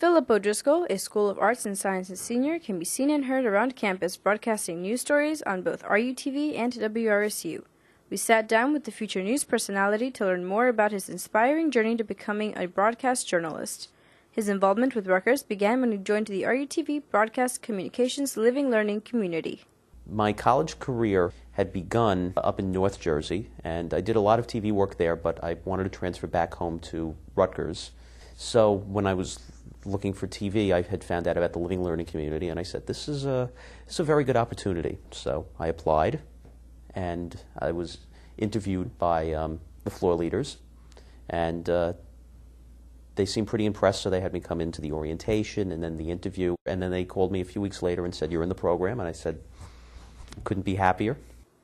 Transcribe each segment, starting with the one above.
Philip O'Driscoll, a School of Arts and Sciences senior, can be seen and heard around campus broadcasting news stories on both RUTV and WRSU. We sat down with the future news personality to learn more about his inspiring journey to becoming a broadcast journalist. His involvement with Rutgers began when he joined the RUTV Broadcast Communications Living Learning community. My college career had begun up in North Jersey, and I did a lot of TV work there, but I wanted to transfer back home to Rutgers. So when I was looking for TV, I had found out about the Living Learning community, and I said, this is a very good opportunity. So I applied, and I was interviewed by the floor leaders, and they seemed pretty impressed, so they had me come into the orientation and then the interview, and then they called me a few weeks later and said, you're in the program, and I said, couldn't be happier.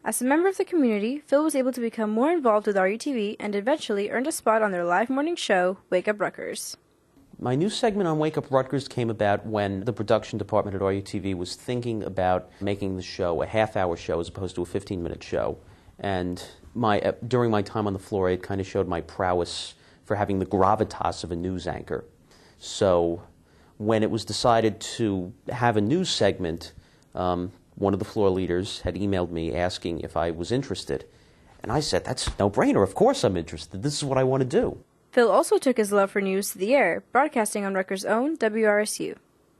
As a member of the community, Phil was able to become more involved with RUTV and eventually earned a spot on their live morning show, Wake Up Rutgers. My new segment on Wake Up Rutgers came about when the production department at RUTV was thinking about making the show a half-hour show as opposed to a 15-minute show. And during my time on the floor, it kind of showed my prowess for having the gravitas of a news anchor. So when it was decided to have a news segment, one of the floor leaders had emailed me asking if I was interested. And I said, that's a no-brainer. Of course I'm interested. This is what I want to do. Phil also took his love for news to the air, broadcasting on Rutgers' own WRSU.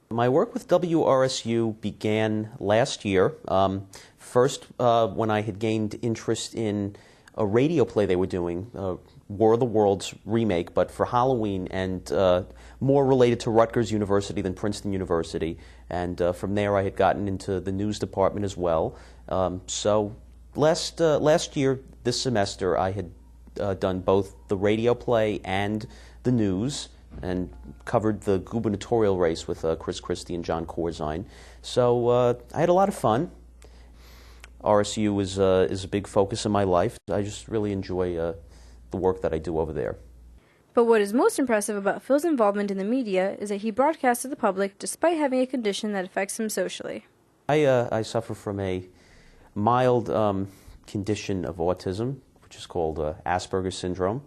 My work with WRSU began last year. First, when I had gained interest in a radio play they were doing, War of the Worlds remake, but for Halloween, and more related to Rutgers University than Princeton University. And from there, I had gotten into the news department as well. So last year, this semester, I had done both the radio play and the news, and covered the gubernatorial race with Chris Christie and John Corzine. So I had a lot of fun. RSU is a big focus in my life. I just really enjoy the work that I do over there. But what is most impressive about Phil's involvement in the media is that he broadcasts to the public despite having a condition that affects him socially. I suffer from a mild condition of autism, which is called Aspergers Syndrome,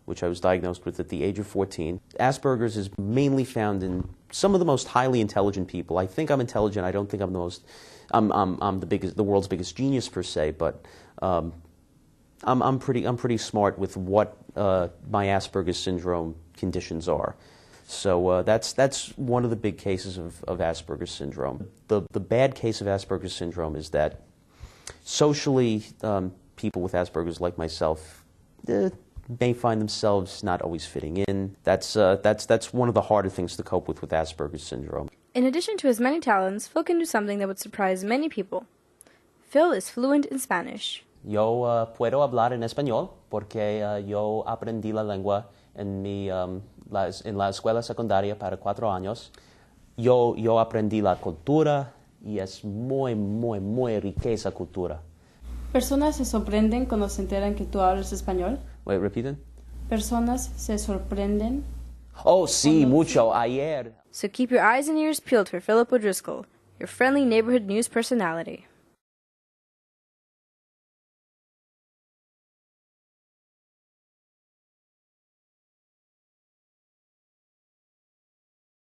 which I was diagnosed with at the age of 14. Asperger's is mainly found in some of the most highly intelligent people. I think I'm intelligent. I don't think I'm the world's biggest genius per se, but I'm pretty smart with what my Asperger's syndrome conditions are. So that's one of the big cases of Asperger's syndrome. The bad case of Asperger's syndrome is that socially, people with Asperger's like myself may find themselves not always fitting in. That's one of the harder things to cope with Asperger's syndrome. In addition to his many talents, Phil can do something that would surprise many people. Phil is fluent in Spanish. Yo puedo hablar en español porque yo aprendí la lengua en la escuela secundaria para 4 años. Yo aprendí la cultura y es muy rica esa cultura. ¿Personas se sorprenden cuando se enteran que tú hablas español? Wait, repeat it. ¿Personas se sorprenden? Oh, sí, mucho. Ayer. So keep your eyes and ears peeled for Philip O'Driscoll, your friendly neighborhood news personality.